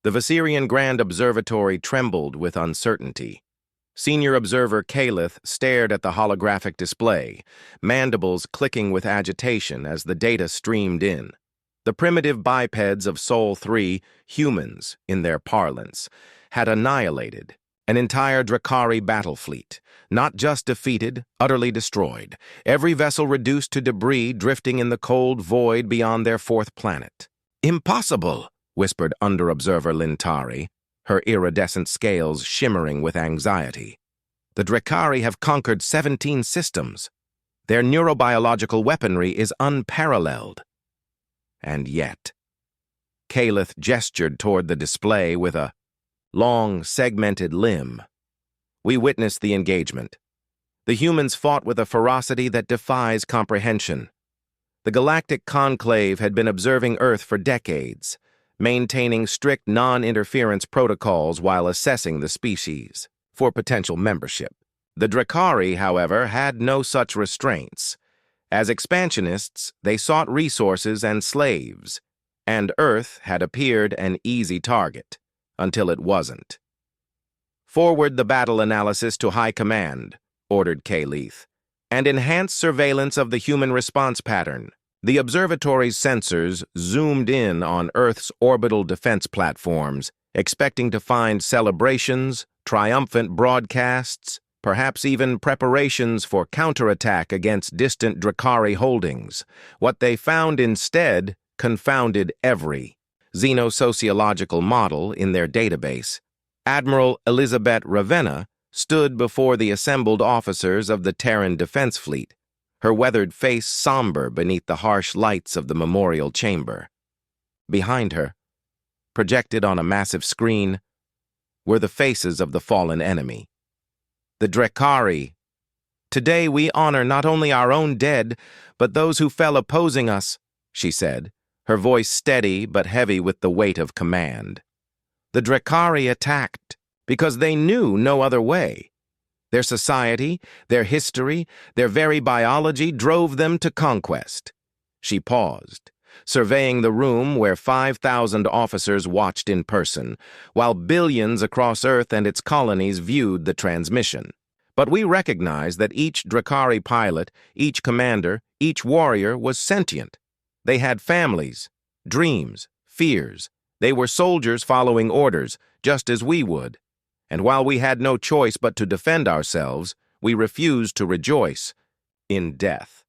The Viserion Grand Observatory trembled with uncertainty. Senior observer Calith stared at the holographic display, mandibles clicking with agitation as the data streamed in. The primitive bipeds of Sol 3, humans in their parlance, had annihilated an entire Drakari battle fleet, not just defeated, utterly destroyed, every vessel reduced to debris drifting in the cold void beyond their fourth planet. "Impossible," whispered under-observer Lintari, her iridescent scales shimmering with anxiety. "The Drakari have conquered 17 systems. Their neurobiological weaponry is unparalleled." And yet, Calith gestured toward the display with a long, segmented limb. We witnessed the engagement. The humans fought with a ferocity that defies comprehension. The Galactic Conclave had been observing Earth for decades, maintaining strict non-interference protocols while assessing the species for potential membership. The Drakari, however, had no such restraints. As expansionists, they sought resources and slaves, and Earth had appeared an easy target, until it wasn't. "Forward the battle analysis to High Command," ordered Calith, "and enhance surveillance of the human response pattern." The observatory's sensors zoomed in on Earth's orbital defense platforms, expecting to find celebrations, triumphant broadcasts, perhaps even preparations for counterattack against distant Drakari holdings. What they found instead confounded every xenosociological model in their database. Admiral Elizabeth Ravenna stood before the assembled officers of the Terran Defense Fleet, her weathered face somber beneath the harsh lights of the memorial chamber. Behind her, projected on a massive screen, were the faces of the fallen enemy. The Drakari. "Today we honor not only our own dead, but those who fell opposing us," she said, her voice steady but heavy with the weight of command. The Drakari attacked because they knew no other way. Their society, their history, their very biology drove them to conquest. She paused, surveying the room where 5,000 officers watched in person, while billions across Earth and its colonies viewed the transmission. But we recognize that each Drakari pilot, each commander, each warrior was sentient. They had families, dreams, fears. They were soldiers following orders, just as we would. And while we had no choice but to defend ourselves, we refused to rejoice in death.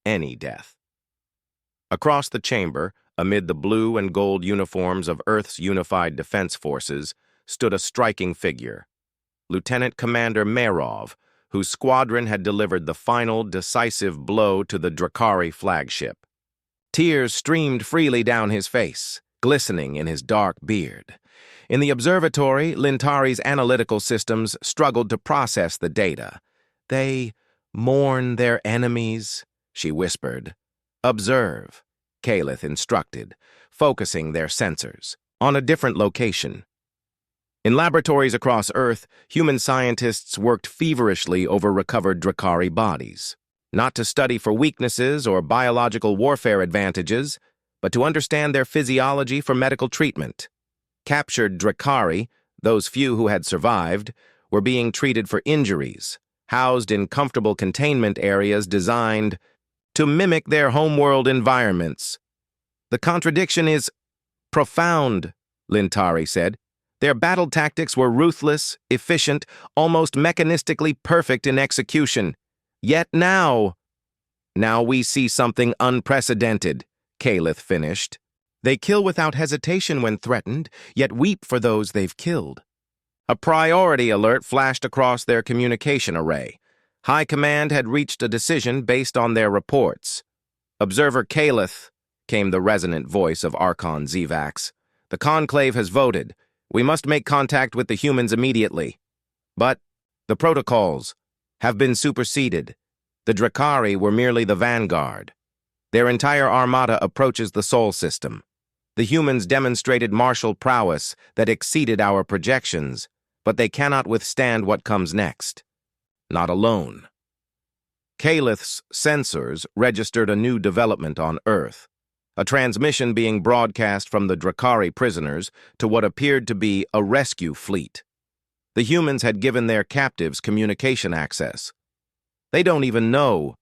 Any death. Across the chamber, amid the blue and gold uniforms of Earth's unified defense forces, stood a striking figure. Lieutenant Commander Merov, whose squadron had delivered the final, decisive blow to the Drakari flagship. Tears streamed freely down his face, glistening in his dark beard. In the observatory, Lintari's analytical systems struggled to process the data. "They mourn their enemies," she whispered. "Observe," Calith instructed, focusing their sensors on a different location. In laboratories across Earth, human scientists worked feverishly over recovered Drakari bodies, not to study for weaknesses or biological warfare advantages, but to understand their physiology for medical treatment. Captured Drakari, those few who had survived, were being treated for injuries, housed in comfortable containment areas designed to mimic their homeworld environments. "The contradiction is profound," Lintari said. "Their battle tactics were ruthless, efficient, almost mechanistically perfect in execution. Yet now we see something unprecedented," Calith finished. "They kill without hesitation when threatened, yet weep for those they've killed." A priority alert flashed across their communication array. High Command had reached a decision based on their reports. "Observer Calith," came the resonant voice of Archon Zivax. "The Conclave has voted. We must make contact with the humans immediately. But the protocols have been superseded. The Drakari were merely the vanguard. Their entire armada approaches the Sol system. The humans demonstrated martial prowess that exceeded our projections, but they cannot withstand what comes next. Not alone." Calith's sensors registered a new development on Earth. a transmission being broadcast from the Drakari prisoners to what appeared to be a rescue fleet. The humans had given their captives communication access. They don't even know,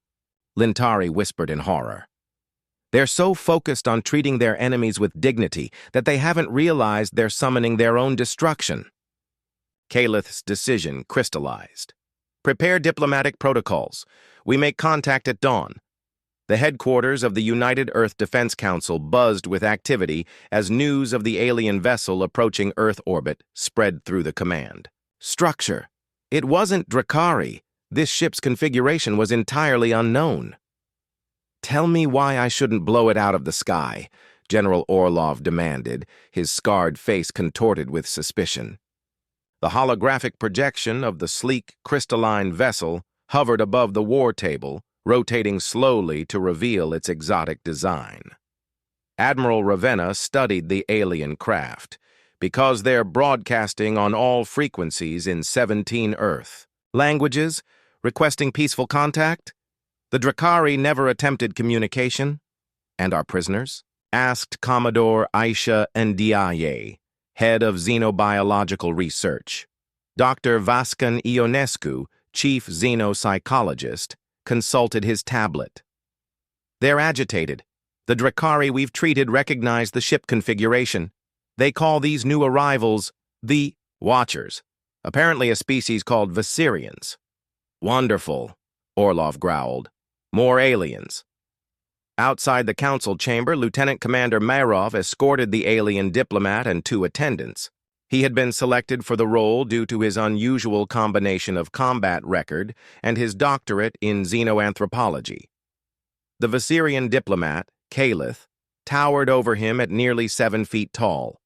Lintari whispered in horror. They're so focused on treating their enemies with dignity that they haven't realized they're summoning their own destruction. Kaleth's decision crystallized. Prepare diplomatic protocols. We make contact at dawn. The headquarters of the United Earth Defense Council buzzed with activity as news of the alien vessel approaching Earth orbit spread through the command. Structure. It wasn't Drakari. This ship's configuration was entirely unknown. Tell me why I shouldn't blow it out of the sky, General Orlov demanded, his scarred face contorted with suspicion. The holographic projection of the sleek, crystalline vessel hovered above the war table, rotating slowly to reveal its exotic design. Admiral Ravenna studied the alien craft, because they're broadcasting on all frequencies in 17 Earth languages, requesting peaceful contact. The Drakari never attempted communication. And our prisoners? Asked Commodore Aisha Ndiaye, head of xenobiological research. Dr. Vaskan Ionescu, chief xenopsychologist, consulted his tablet. They're agitated. The Drakari we've treated recognize the ship configuration. They call these new arrivals the Watchers, apparently a species called Viserians. Wonderful, Orlov growled. More aliens. Outside the council chamber, Lieutenant Commander Marov escorted the alien diplomat and 2 attendants. He had been selected for the role due to his unusual combination of combat record and his doctorate in xenoanthropology. The Viserian diplomat, Kaleth, towered over him at nearly 7 feet tall,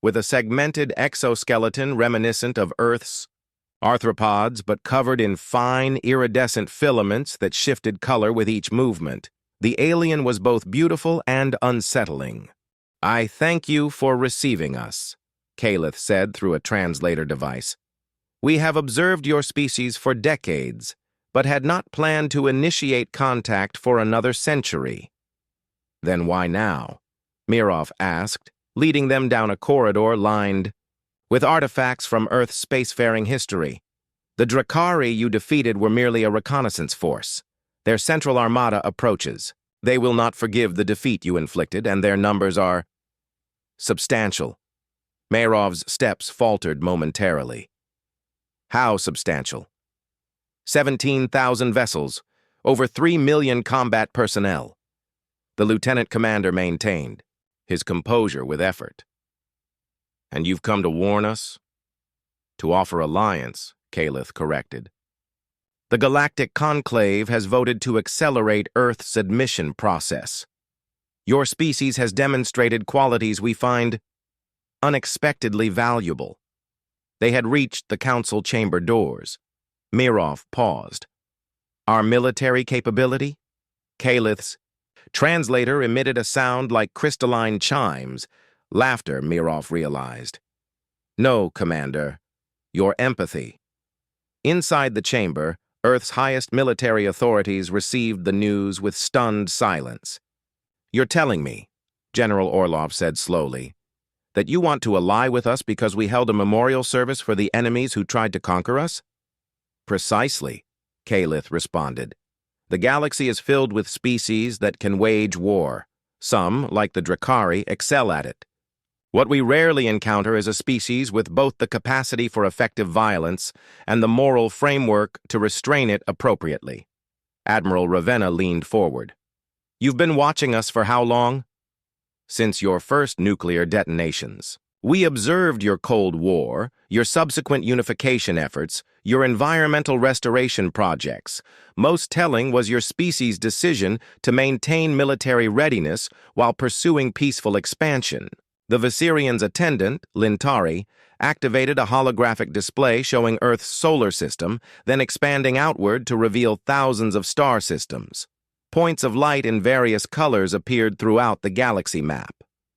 with a segmented exoskeleton reminiscent of Earth's arthropods but covered in fine, iridescent filaments that shifted color with each movement. The alien was both beautiful and unsettling. I thank you for receiving us, Kaleth said through a translator device. We have observed your species for decades, but had not planned to initiate contact for another century. Then why now? Mirov asked, leading them down a corridor lined with artifacts from Earth's spacefaring history. The Drakari you defeated were merely a reconnaissance force. Their central armada approaches. They will not forgive the defeat you inflicted, and their numbers are substantial. Marov's steps faltered momentarily. How substantial? 17,000 vessels, over 3 million combat personnel. The lieutenant commander maintained, his composure with effort. And you've come to warn us? To offer alliance, Kaleth corrected. The Galactic Conclave has voted to accelerate Earth's admission process. Your species has demonstrated qualities we find unexpectedly valuable. They had reached the council chamber doors. Mirov paused. Our military capability? Kaleth's translator emitted a sound like crystalline chimes. Laughter, Mirov realized. No, Commander. Your empathy. Inside the chamber, Earth's highest military authorities received the news with stunned silence. You're telling me, General Orlov said slowly, that you want to ally with us because we held a memorial service for the enemies who tried to conquer us? Precisely, Kaleth responded. The galaxy is filled with species that can wage war. Some, like the Drakari, excel at it. What we rarely encounter is a species with both the capacity for effective violence and the moral framework to restrain it appropriately. Admiral Ravenna leaned forward. You've been watching us for how long? Since your first nuclear detonations. We observed your Cold War, your subsequent unification efforts, your environmental restoration projects. Most telling was your species' decision to maintain military readiness while pursuing peaceful expansion. The Viserian's attendant, Lintari, activated a holographic display showing Earth's solar system, then expanding outward to reveal thousands of star systems. Points of light in various colors appeared throughout the galaxy map.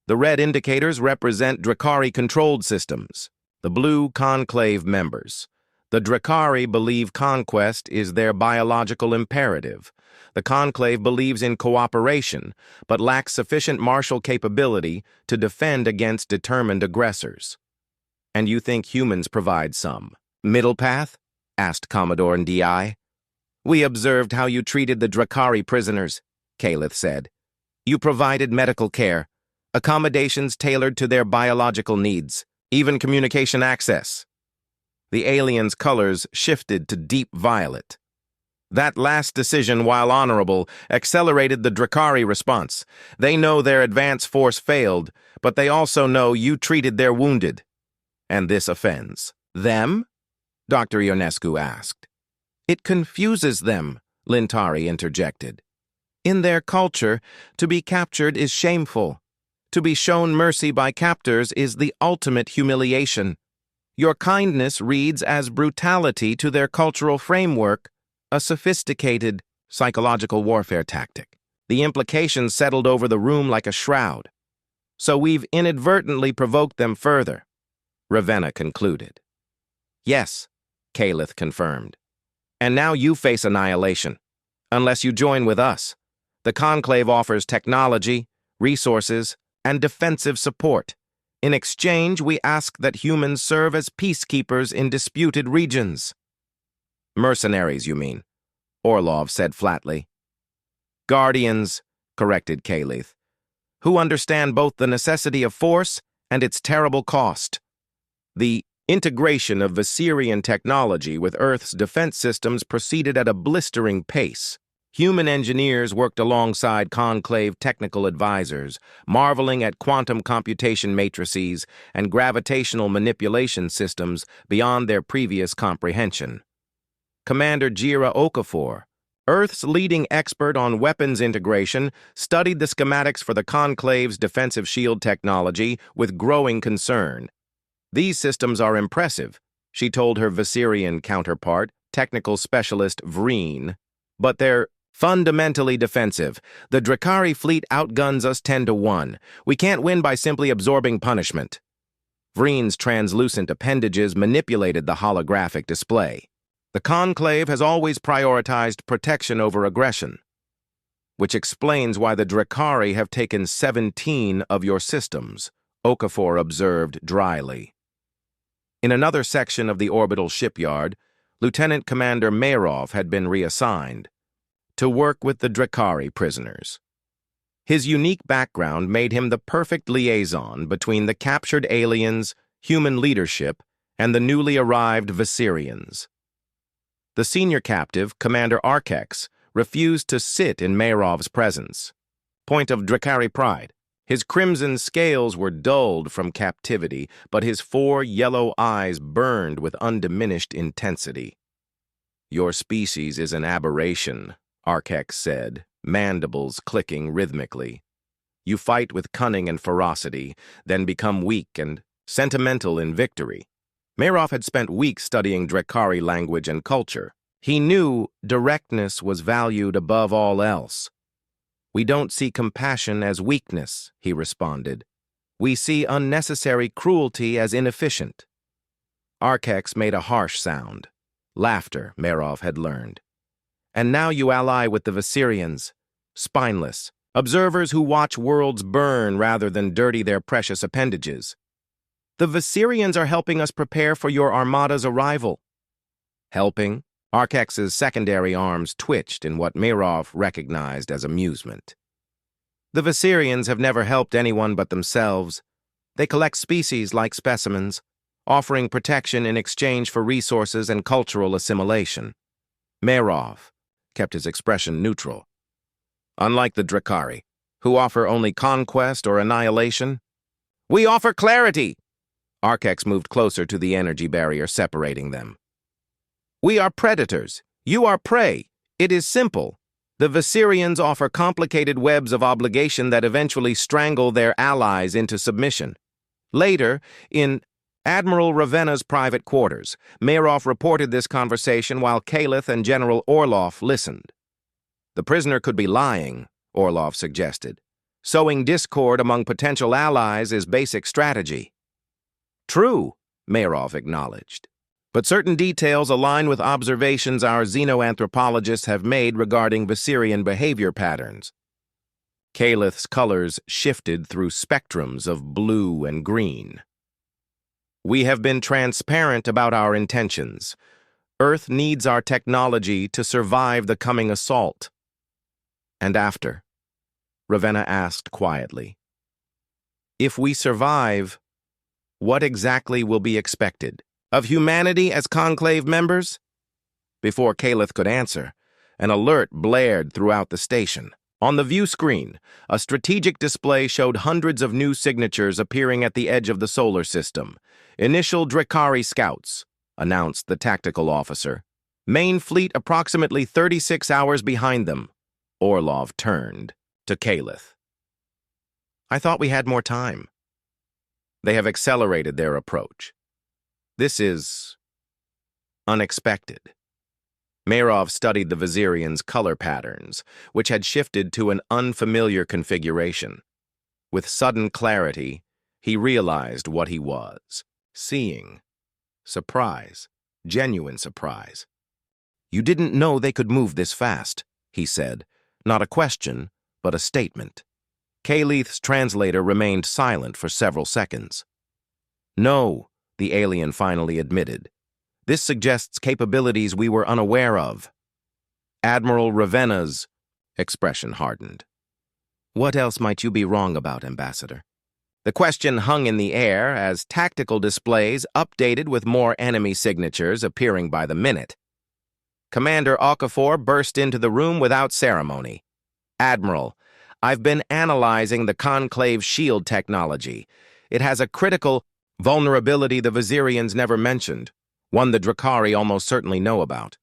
The red indicators represent Drakari-controlled systems, the blue conclave members. The Drakari believe conquest is their biological imperative. The Conclave believes in cooperation, but lacks sufficient martial capability to defend against determined aggressors. And you think humans provide some middle path? Asked Commodore Ndi. We observed how you treated the Drakari prisoners, Kalith said. You provided medical care, accommodations tailored to their biological needs, even communication access. The aliens' colors shifted to deep violet. That last decision, while honorable, accelerated the Drakari response. They know their advance force failed, but they also know you treated their wounded. And this offends. Them? Dr. Ionescu asked. It confuses them, Lintari interjected. In their culture, to be captured is shameful. To be shown mercy by captors is the ultimate humiliation. Your kindness reads as brutality to their cultural framework, a sophisticated psychological warfare tactic. The implications settled over the room like a shroud. So we've inadvertently provoked them further, Ravenna concluded. Yes, Kalith confirmed. And now you face annihilation, unless you join with us. The Conclave offers technology, resources, and defensive support. In exchange, we ask that humans serve as peacekeepers in disputed regions. Mercenaries, you mean? Orlov said flatly. Guardians, corrected Kalith, who understand both the necessity of force and its terrible cost. The integration of Viserion technology with Earth's defense systems proceeded at a blistering pace. Human engineers worked alongside Conclave technical advisors, marveling at quantum computation matrices and gravitational manipulation systems beyond their previous comprehension. Commander Jira Okafor, Earth's leading expert on weapons integration, studied the schematics for the Conclave's defensive shield technology with growing concern. These systems are impressive, she told her Viserion counterpart, technical specialist Vreen, but they're fundamentally defensive. The Drakari fleet outguns us 10-1. We can't win by simply absorbing punishment. Vreen's translucent appendages manipulated the holographic display. The Conclave has always prioritized protection over aggression, which explains why the Drakari have taken 17 of your systems, Okafor observed dryly. In another section of the orbital shipyard, Lieutenant Commander Mayrov had been reassigned to work with the Drakari prisoners. His unique background made him the perfect liaison between the captured aliens, human leadership, and the newly arrived Viserions. The senior captive, Commander Arkex, refused to sit in Mayrov's presence. Point of Drakari pride. His crimson scales were dulled from captivity, but his 4 yellow eyes burned with undiminished intensity. Your species is an aberration, Arkex said, mandibles clicking rhythmically. You fight with cunning and ferocity, then become weak and sentimental in victory. Mayrov had spent weeks studying Drakari language and culture. He knew directness was valued above all else. We don't see compassion as weakness, he responded. We see unnecessary cruelty as inefficient. Arkex made a harsh sound. Laughter, Mayrov had learned. And now you ally with the Viserions, spineless, observers who watch worlds burn rather than dirty their precious appendages. The Viserions are helping us prepare for your armada's arrival. Helping? Arkex's secondary arms twitched in what Mayrov recognized as amusement. The Viserions have never helped anyone but themselves. They collect species like specimens, offering protection in exchange for resources and cultural assimilation. Mayrov kept his expression neutral. Unlike the Drakari, who offer only conquest or annihilation, we offer clarity! Arkex moved closer to the energy barrier separating them. We are predators. You are prey. It is simple. The Viserions offer complicated webs of obligation that eventually strangle their allies into submission. Later, in Admiral Ravenna's private quarters, Mayrov reported this conversation while Kalith and General Orlov listened. The prisoner could be lying, Orlov suggested. Sowing discord among potential allies is basic strategy. True, Mayrov acknowledged. but certain details align with observations our xenoanthropologists have made regarding Viserion behavior patterns. Calith's colors shifted through spectrums of blue and green. We have been transparent about our intentions. Earth needs our technology to survive the coming assault. And after? Ravenna asked quietly. If we survive, what exactly will be expected? Of humanity as Conclave members? Before Calith could answer, an alert blared throughout the station. On the view screen, a strategic display showed hundreds of new signatures appearing at the edge of the solar system. Initial Drakari scouts, announced the tactical officer. Main fleet approximately 36 hours behind them. Orlov turned to Calith. I thought we had more time. They have accelerated their approach. This is unexpected. Marov studied the Viserions' color patterns, which had shifted to an unfamiliar configuration. With sudden clarity, he realized what he was seeing. Surprise. Genuine surprise. You didn't know they could move this fast, he said. Not a question, but a statement. Calith's translator remained silent for several seconds. No, the alien finally admitted. This suggests capabilities we were unaware of. Admiral Ravenna's expression hardened. What else might you be wrong about, Ambassador? The question hung in the air as tactical displays updated with more enemy signatures appearing by the minute. Commander Okafor burst into the room without ceremony. Admiral, I've been analyzing the Conclave shield technology. It has a critical vulnerability the Viserions never mentioned, one the Drakari almost certainly know about.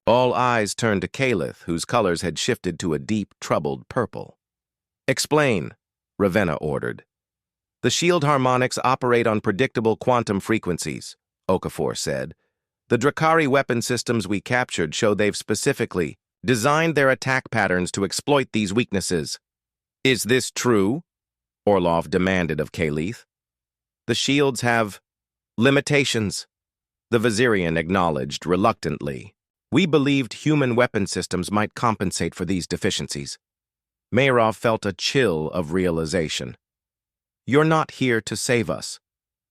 All eyes turned to Calith, whose colors had shifted to a deep, troubled purple. Explain, Ravenna ordered. The shield harmonics operate on predictable quantum frequencies, Okafor said. The Drakari weapon systems we captured show they've specifically designed their attack patterns to exploit these weaknesses. Is this true? Orlov demanded of Calith. The shields have limitations, the Viserion acknowledged reluctantly. We believed human weapon systems might compensate for these deficiencies. Marov felt a chill of realization. You're not here to save us.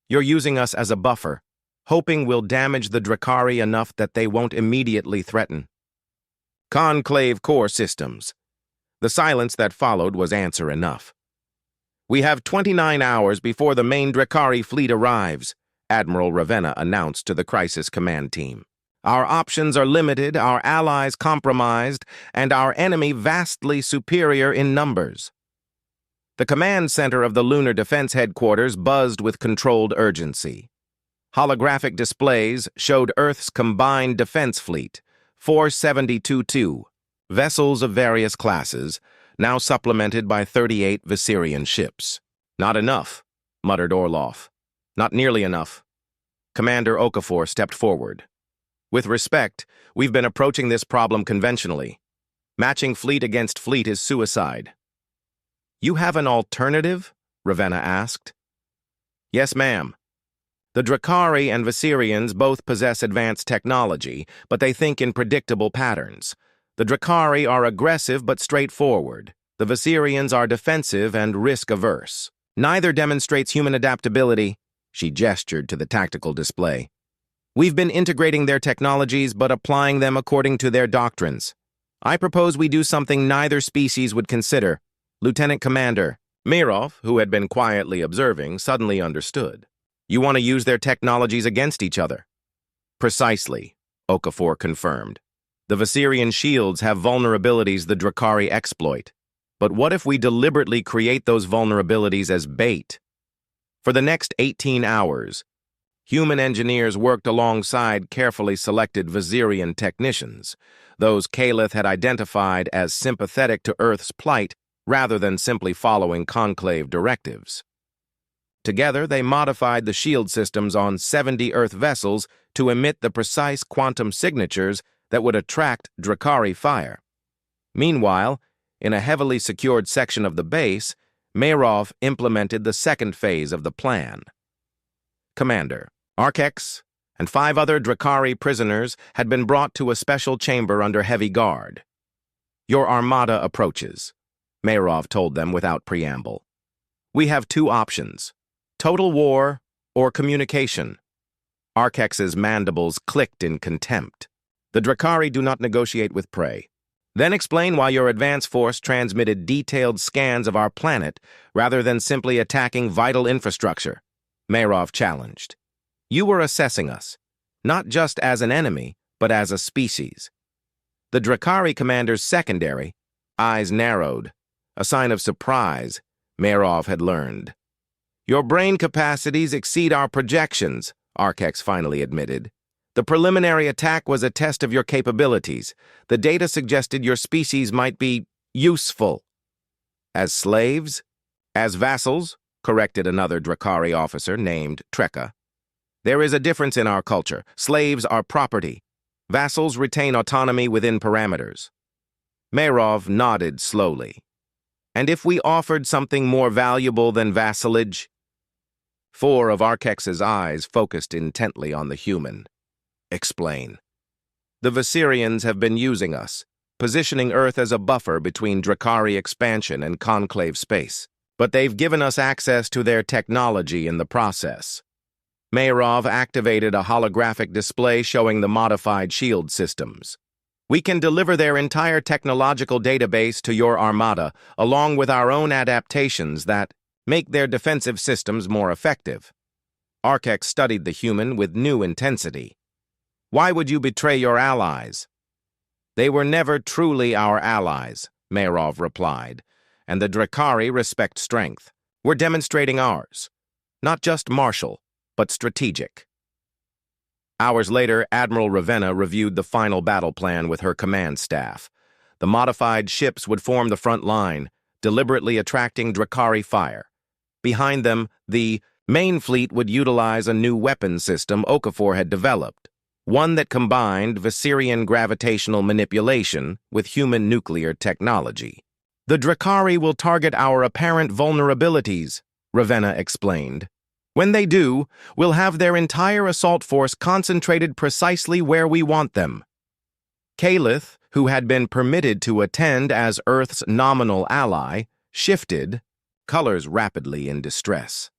You're using us as a buffer, hoping we'll damage the Drakari enough that they won't immediately threaten. Conclave core systems. The silence that followed was answer enough. We have 29 hours before the main Drakari fleet arrives, Admiral Ravenna announced to the crisis command team. Our options are limited, our allies compromised, and our enemy vastly superior in numbers. The command center of the Lunar Defense Headquarters buzzed with controlled urgency. Holographic displays showed Earth's combined defense fleet, 472-2, vessels of various classes, now supplemented by 38 Viserion ships. Not enough, muttered Orlov. Not nearly enough. Commander Okafor stepped forward. With respect, we've been approaching this problem conventionally. Matching fleet against fleet is suicide. You have an alternative? Ravenna asked. Yes, ma'am. The Drakari and Viserions both possess advanced technology, but they think in predictable patterns. The Drakari are aggressive but straightforward. The Viserions are defensive and risk-averse. Neither demonstrates human adaptability, she gestured to the tactical display. We've been integrating their technologies but applying them according to their doctrines. I propose we do something neither species would consider. Lieutenant Commander, Marov, who had been quietly observing, suddenly understood. You want to use their technologies against each other? Precisely, Okafor confirmed. The Viserion shields have vulnerabilities the Drakari exploit. But what if we deliberately create those vulnerabilities as bait? For the next 18 hours, human engineers worked alongside carefully selected Viserion technicians, those Calith had identified as sympathetic to Earth's plight rather than simply following conclave directives. Together, they modified the shield systems on 70 Earth vessels to emit the precise quantum signatures that would attract Drakari fire. Meanwhile, in a heavily secured section of the base, Marov implemented the second phase of the plan. Commander, Archex, and 5 other Drakari prisoners had been brought to a special chamber under heavy guard. "Your armada approaches," Mayrov told them without preamble. "We have 2 options, total war or communication." Arkex's mandibles clicked in contempt. "The Drakari do not negotiate with prey. Then explain why your advance force transmitted detailed scans of our planet rather than simply attacking vital infrastructure," Mayrov challenged. "You were assessing us, not just as an enemy, but as a species." The Drakari commander's secondary eyes narrowed, a sign of surprise Mayrov had learned. "Your brain capacities exceed our projections," Arkex finally admitted. "The preliminary attack was a test of your capabilities. The data suggested your species might be useful." "As slaves?" "As vassals," corrected another Drakari officer named Treka. "There is a difference in our culture. Slaves are property. Vassals retain autonomy within parameters." Mayrov nodded slowly. "And if we offered something more valuable than vassalage?" 4 of Arkex's eyes focused intently on the human. "Explain." "The Viserians have been using us, positioning Earth as a buffer between Drakari expansion and conclave space. But they've given us access to their technology in the process." Mayrov activated a holographic display showing the modified shield systems. "We can deliver their entire technological database to your armada, along with our own adaptations that make their defensive systems more effective." Arkex studied the human with new intensity. "Why would you betray your allies?" "They were never truly our allies," Mayrov replied, "and the Drakari respect strength. We're demonstrating ours. Not just martial, but strategic." Hours later, Admiral Ravenna reviewed the final battle plan with her command staff. The modified ships would form the front line, deliberately attracting Drakari fire. Behind them, the main fleet would utilize a new weapon system Okafor had developed, one that combined Viserian gravitational manipulation with human nuclear technology. "The Drakari will target our apparent vulnerabilities," Ravenna explained. "When they do, we'll have their entire assault force concentrated precisely where we want them." Calith, who had been permitted to attend as Earth's nominal ally, shifted, colors rapidly in distress.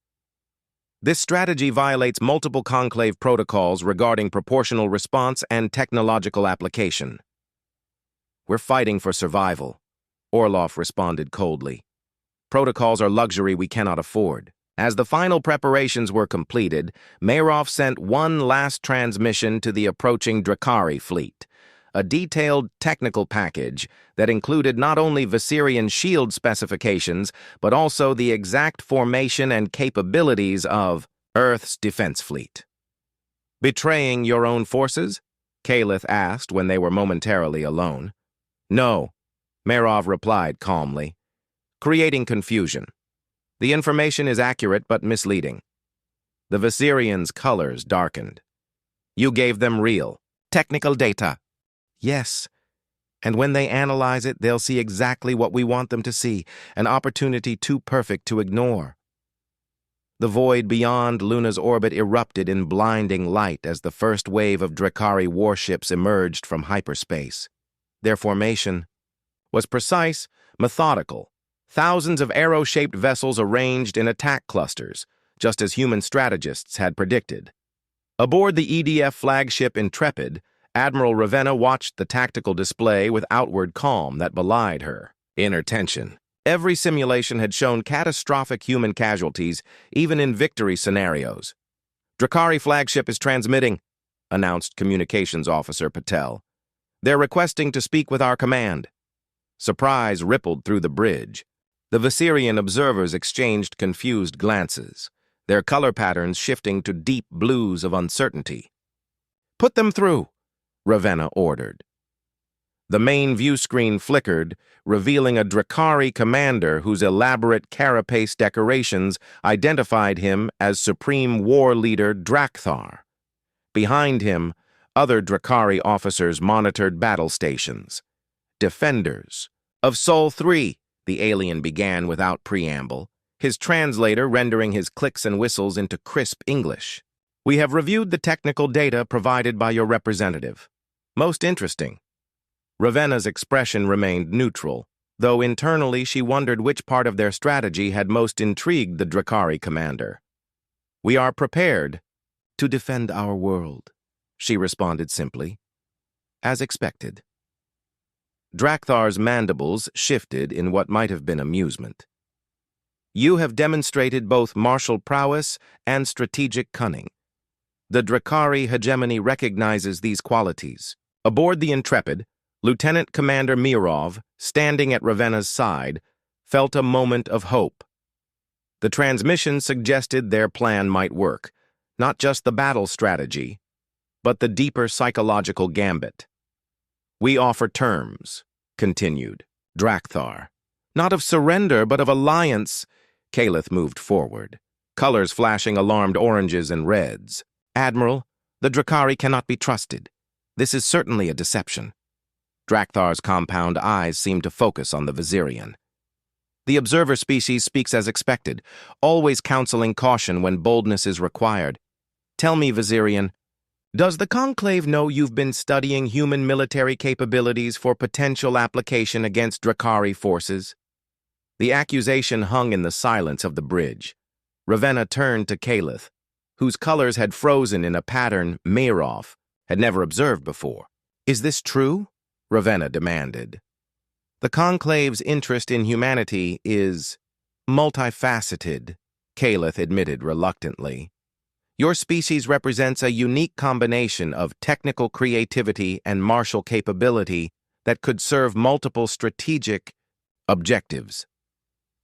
"This strategy violates multiple conclave protocols regarding proportional response and technological application." "We're fighting for survival," Orlov responded coldly. "Protocols are luxury we cannot afford." As the final preparations were completed, Mayrov sent one last transmission to the approaching Drakari fleet, a detailed technical package that included not only Viserian shield specifications, but also the exact formation and capabilities of Earth's defense fleet. "Betraying your own forces?" Calith asked when they were momentarily alone. "No," Mayrov replied calmly. "Creating confusion. The information is accurate but misleading." The Viserians' colors darkened. "You gave them real, technical data." "Yes, and when they analyze it, they'll see exactly what we want them to see, an opportunity too perfect to ignore." The void beyond Luna's orbit erupted in blinding light as the first wave of Drakari warships emerged from hyperspace. Their formation was precise, methodical. Thousands of arrow-shaped vessels arranged in attack clusters, just as human strategists had predicted. Aboard the EDF flagship Intrepid, Admiral Ravenna watched the tactical display with outward calm that belied her inner tension. Every simulation had shown catastrophic human casualties, even in victory scenarios. "Drakari flagship is transmitting," announced Communications Officer Patel. "They're requesting to speak with our command." Surprise rippled through the bridge. The Viserian observers exchanged confused glances, their color patterns shifting to deep blues of uncertainty. "Put them through," Ravenna ordered. The main view screen flickered, revealing a Drakari commander whose elaborate carapace decorations identified him as Supreme War Leader Drakthar. Behind him, other Drakari officers monitored battle stations. "Defenders of Sol 3, the alien began without preamble, his translator rendering his clicks and whistles into crisp English. We have reviewed the technical data provided by your representative. Most interesting. Ravenna's expression remained neutral, though internally she wondered which part of their strategy had most intrigued the Drakari commander. We are prepared to defend our world, she responded simply. As expected. Drakthar's mandibles shifted in what might have been amusement. You have demonstrated both martial prowess and strategic cunning. The Drakari hegemony recognizes these qualities. Aboard the Intrepid, Lieutenant Commander Mirov, standing at Ravenna's side, felt a moment of hope. The transmission suggested their plan might work, not just the battle strategy, but the deeper psychological gambit. We offer terms, continued Drakthar. Not of surrender, but of alliance. Kaleth moved forward, colors flashing alarmed oranges and reds. Admiral, the Drakari cannot be trusted. This is certainly a deception. Drakthar's compound eyes seemed to focus on the Viserion. The observer species speaks as expected, always counseling caution when boldness is required. Tell me, Viserion, does the Conclave know you've been studying human military capabilities for potential application against Drakari forces? The accusation hung in the silence of the bridge. Ravenna turned to Kaleth, whose colors had frozen in a pattern Mirov had never observed before. Is this true? Ravenna demanded. The Conclave's interest in humanity is multifaceted, Kaleth admitted reluctantly. Your species represents a unique combination of technical creativity and martial capability that could serve multiple strategic objectives.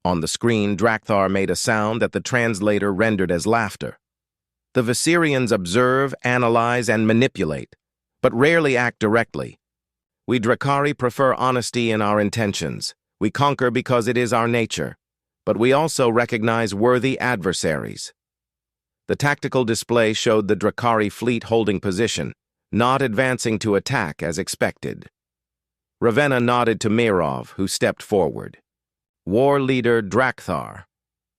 On the screen, Drakthar made a sound that the translator rendered as laughter. The Viserions observe, analyze, and manipulate, but rarely act directly. We Drakari prefer honesty in our intentions. We conquer because it is our nature, but we also recognize worthy adversaries. The tactical display showed the Drakari fleet holding position, not advancing to attack as expected. Ravenna nodded to Mirov, who stepped forward. War Leader Drakthar,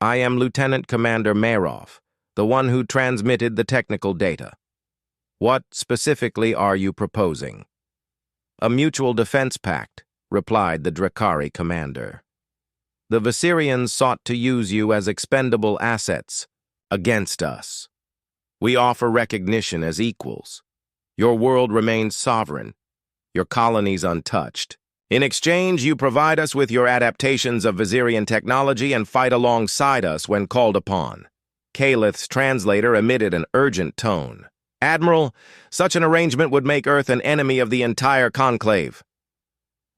I am Lieutenant Commander Mirov, the one who transmitted the technical data. What specifically are you proposing? A mutual defense pact, replied the Drakari commander. The Viserions sought to use you as expendable assets against us. We offer recognition as equals. Your world remains sovereign, your colonies untouched. In exchange, you provide us with your adaptations of Viserion technology and fight alongside us when called upon. Kaleth's translator emitted an urgent tone. Admiral, such an arrangement would make Earth an enemy of the entire Conclave.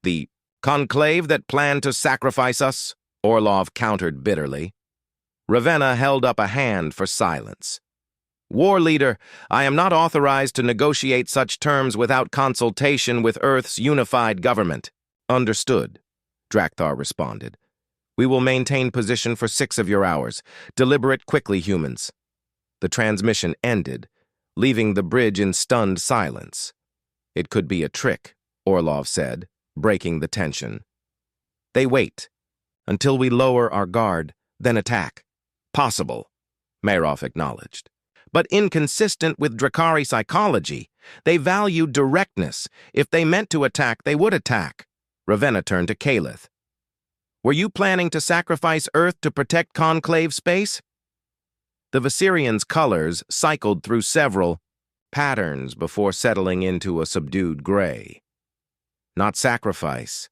The Conclave that planned to sacrifice us? Orlov countered bitterly. Ravenna held up a hand for silence. War Leader, I am not authorized to negotiate such terms without consultation with Earth's unified government. Understood, Drakthar responded. We will maintain position for 6 of your hours. Deliberate quickly, humans. The transmission ended, leaving the bridge in stunned silence. It could be a trick, Orlov said, breaking the tension. They wait, until we lower our guard, then attack. Possible, Mirov acknowledged. But inconsistent with Drakari psychology. They value directness. If they meant to attack, they would attack. Ravenna turned to Kaleth. Were you planning to sacrifice Earth to protect Conclave space? The Viserion's colors cycled through several patterns before settling into a subdued gray. Not sacrifice.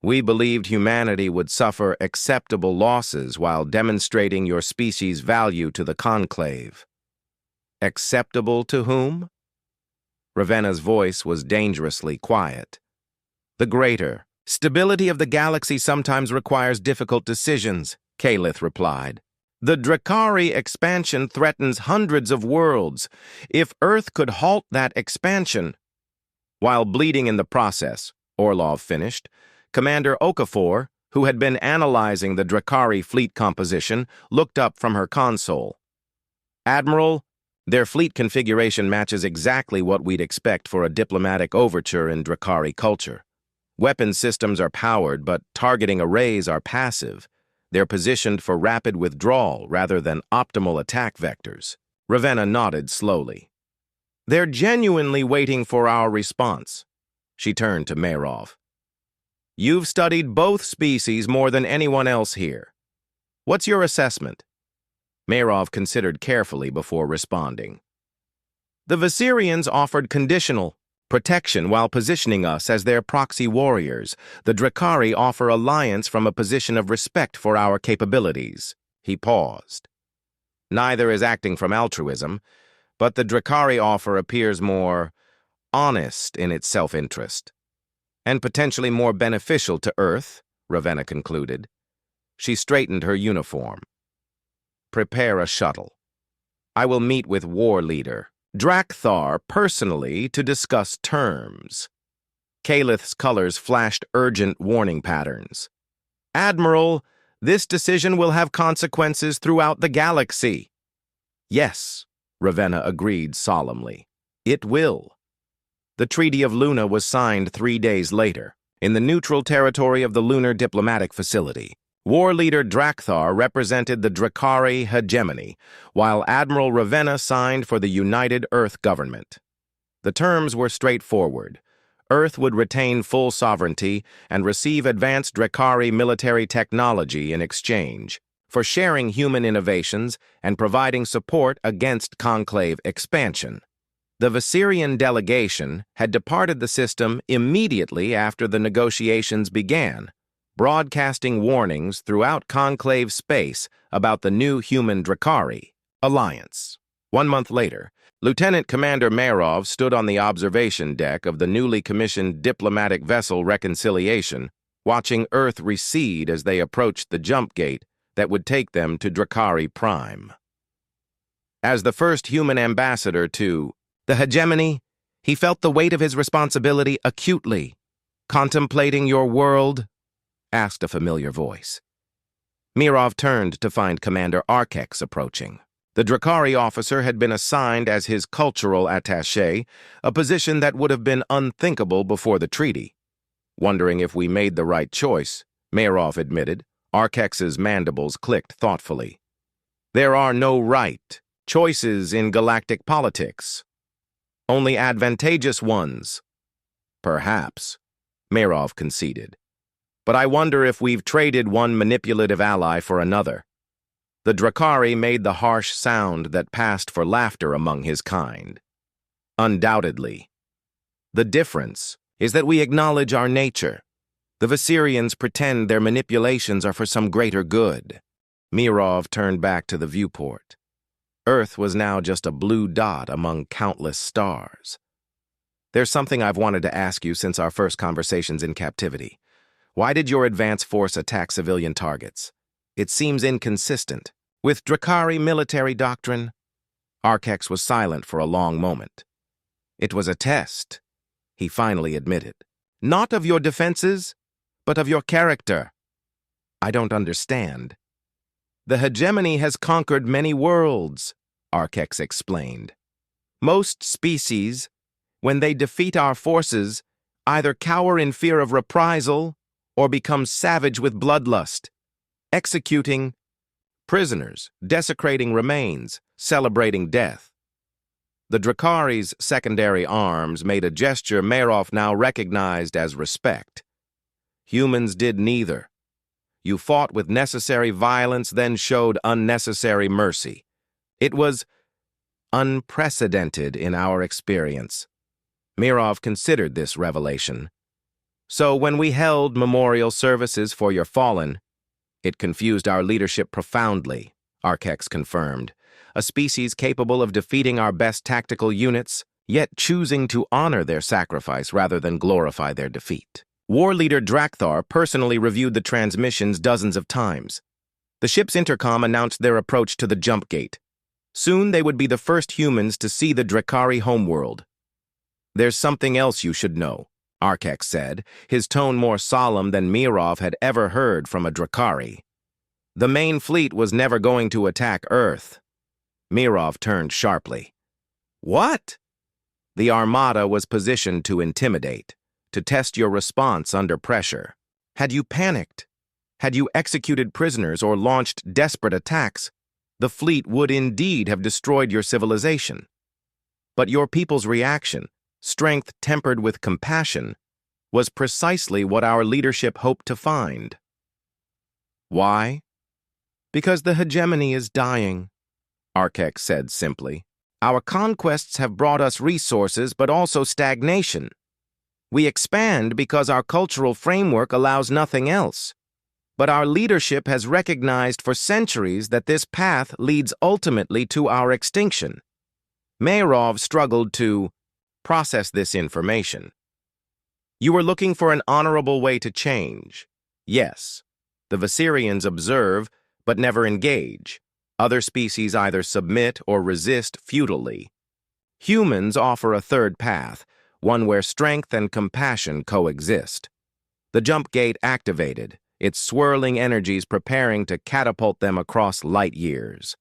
We believed humanity would suffer acceptable losses while demonstrating your species' value to the Conclave. Acceptable to whom? Ravenna's voice was dangerously quiet. The greater. Stability of the galaxy sometimes requires difficult decisions, Kaleth replied. The Drakari expansion threatens hundreds of worlds. If Earth could halt that expansion... While bleeding in the process, Orlov finished, Commander Okafor, who had been analyzing the Drakari fleet composition, looked up from her console. Admiral, their fleet configuration matches exactly what we'd expect for a diplomatic overture in Drakari culture. Weapon systems are powered, but targeting arrays are passive. They're positioned for rapid withdrawal rather than optimal attack vectors. Ravenna nodded slowly. They're genuinely waiting for our response. She turned to Marov. You've studied both species more than anyone else here. What's your assessment? Marov considered carefully before responding. The Viserians offered conditional protection while positioning us as their proxy warriors. The Drakari offer alliance from a position of respect for our capabilities. He paused. Neither is acting from altruism, but the Drakari offer appears more honest in its self-interest, and potentially more beneficial to Earth, Ravenna concluded. She straightened her uniform. Prepare a shuttle. I will meet with War Leader Drakthar personally to discuss terms. Kalith's colors flashed urgent warning patterns. Admiral, this decision will have consequences throughout the galaxy. Yes, Ravenna agreed solemnly. It will. The Treaty of Luna was signed 3 days later, in the neutral territory of the Lunar Diplomatic Facility. War Leader Drakthar represented the Drakari hegemony, while Admiral Ravenna signed for the United Earth government. The terms were straightforward. Earth would retain full sovereignty and receive advanced Drakari military technology in exchange for sharing human innovations and providing support against Conclave expansion. The Viserian delegation had departed the system immediately after the negotiations began, broadcasting warnings throughout Conclave space about the new human Drakari alliance. 1 month later, Lieutenant Commander Marov stood on the observation deck of the newly commissioned diplomatic vessel Reconciliation, watching Earth recede as they approached the jump gate that would take them to Drakari Prime. As the first human ambassador to the hegemony, he felt the weight of his responsibility acutely. Contemplating your world? Asked a familiar voice. Mirov turned to find Commander Arkex approaching. The Drakari officer had been assigned as his cultural attaché, a position that would have been unthinkable before the treaty. Wondering if we made the right choice, Mirov admitted. Arkex's mandibles clicked thoughtfully. There are no right choices in galactic politics. Only advantageous ones. Perhaps, Mirov conceded. But I wonder if we've traded one manipulative ally for another. The Drakari made the harsh sound that passed for laughter among his kind. Undoubtedly. The difference is that we acknowledge our nature. The Viserians pretend their manipulations are for some greater good. Mirov turned back to the viewport. Earth was now just a blue dot among countless stars. There's something I've wanted to ask you since our first conversations in captivity. Why did your advance force attack civilian targets? It seems inconsistent with Drakari military doctrine. Arkex was silent for a long moment. It was a test, he finally admitted. Not of your defenses, but of your character. I don't understand. The hegemony has conquered many worlds, Arkex explained. Most species, when they defeat our forces, either cower in fear of reprisal or become savage with bloodlust, executing prisoners, desecrating remains, celebrating death. The Drakari's secondary arms made a gesture Marov now recognized as respect. Humans did neither. You fought with necessary violence, then showed unnecessary mercy. It was unprecedented in our experience. Mirov considered this revelation. So when we held memorial services for your fallen, it confused our leadership profoundly, Arkex confirmed. A species capable of defeating our best tactical units, yet choosing to honor their sacrifice rather than glorify their defeat. War Leader Drakthar personally reviewed the transmissions dozens of times. The ship's intercom announced their approach to the jump gate. Soon they would be the first humans to see the Drakari homeworld. There's something else you should know, Arkex said, his tone more solemn than Mirov had ever heard from a Drakari. The main fleet was never going to attack Earth. Mirov turned sharply. What? The Armada was positioned to intimidate, to test your response under pressure. Had you panicked? Had you executed prisoners or launched desperate attacks? the fleet would indeed have destroyed your civilization. But your people's reaction, strength tempered with compassion, was precisely what our leadership hoped to find. Why? Because the hegemony is dying, Arkex said simply. Our conquests have brought us resources, but also stagnation. We expand because our cultural framework allows nothing else. But our leadership has recognized for centuries that this path leads ultimately to our extinction. Mayrov struggled to process this information. You were looking for an honorable way to change. Yes. The Viserians observe, but never engage. Other species either submit or resist futilely. Humans offer a third path, one where strength and compassion coexist. The jump gate activated, its swirling energies preparing to catapult them across light years.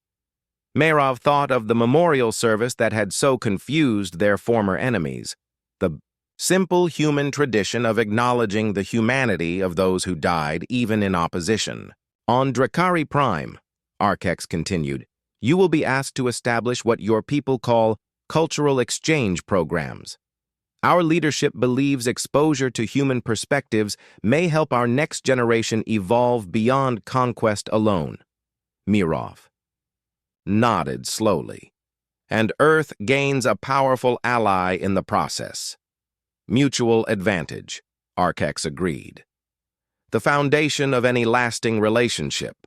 Mayrov thought of the memorial service that had so confused their former enemies, the simple human tradition of acknowledging the humanity of those who died even in opposition. On Drakari Prime, Arkex continued, you will be asked to establish what your people call cultural exchange programs. Our leadership believes exposure to human perspectives may help our next generation evolve beyond conquest alone. Mirov nodded slowly, and Earth gains a powerful ally in the process. Mutual advantage, Arkex agreed. The foundation of any lasting relationship.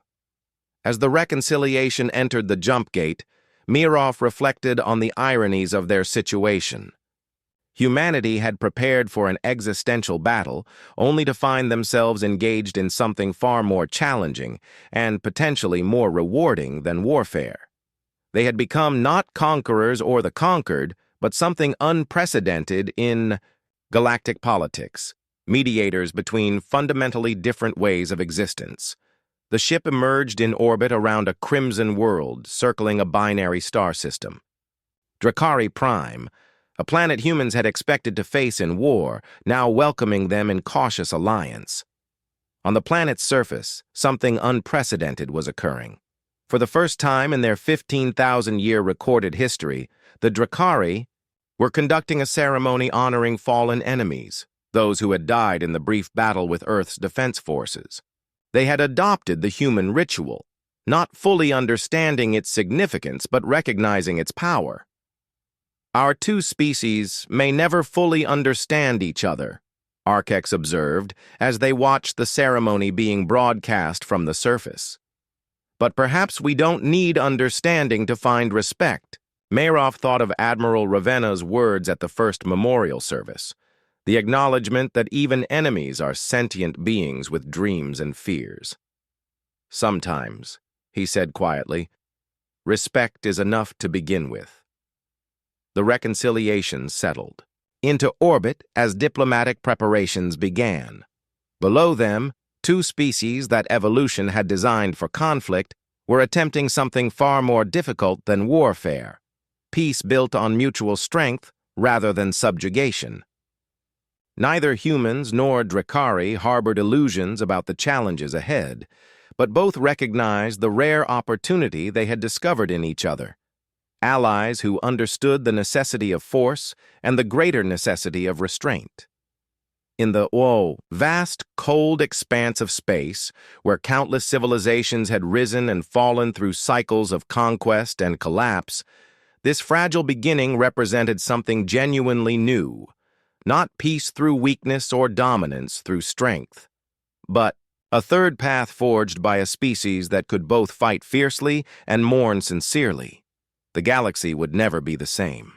As the reconciliation entered the jump gate, Mirov reflected on the ironies of their situation. Humanity had prepared for an existential battle, only to find themselves engaged in something far more challenging and potentially more rewarding than warfare. They had become not conquerors or the conquered, but something unprecedented in galactic politics, mediators between fundamentally different ways of existence. The ship emerged in orbit around a crimson world, circling a binary star system. Drakari Prime, a planet humans had expected to face in war, now welcoming them in cautious alliance. On the planet's surface, something unprecedented was occurring. For the first time in their 15,000-year recorded history, the Drakari were conducting a ceremony honoring fallen enemies, those who had died in the brief battle with Earth's defense forces. They had adopted the human ritual, not fully understanding its significance but recognizing its power. Our two species may never fully understand each other, Arkex observed as they watched the ceremony being broadcast from the surface. But perhaps we don't need understanding to find respect. Mayrov thought of Admiral Ravenna's words at the first memorial service, the acknowledgement that even enemies are sentient beings with dreams and fears. Sometimes, he said quietly, respect is enough to begin with. The reconciliation settled into orbit as diplomatic preparations began. Below them, two species that evolution had designed for conflict were attempting something far more difficult than warfare, peace built on mutual strength rather than subjugation. Neither humans nor Drakari harbored illusions about the challenges ahead, but both recognized the rare opportunity they had discovered in each other. Allies who understood the necessity of force and the greater necessity of restraint. In the vast, cold expanse of space, where countless civilizations had risen and fallen through cycles of conquest and collapse, this fragile beginning represented something genuinely new, not peace through weakness or dominance through strength, but a third path forged by a species that could both fight fiercely and mourn sincerely. The galaxy would never be the same.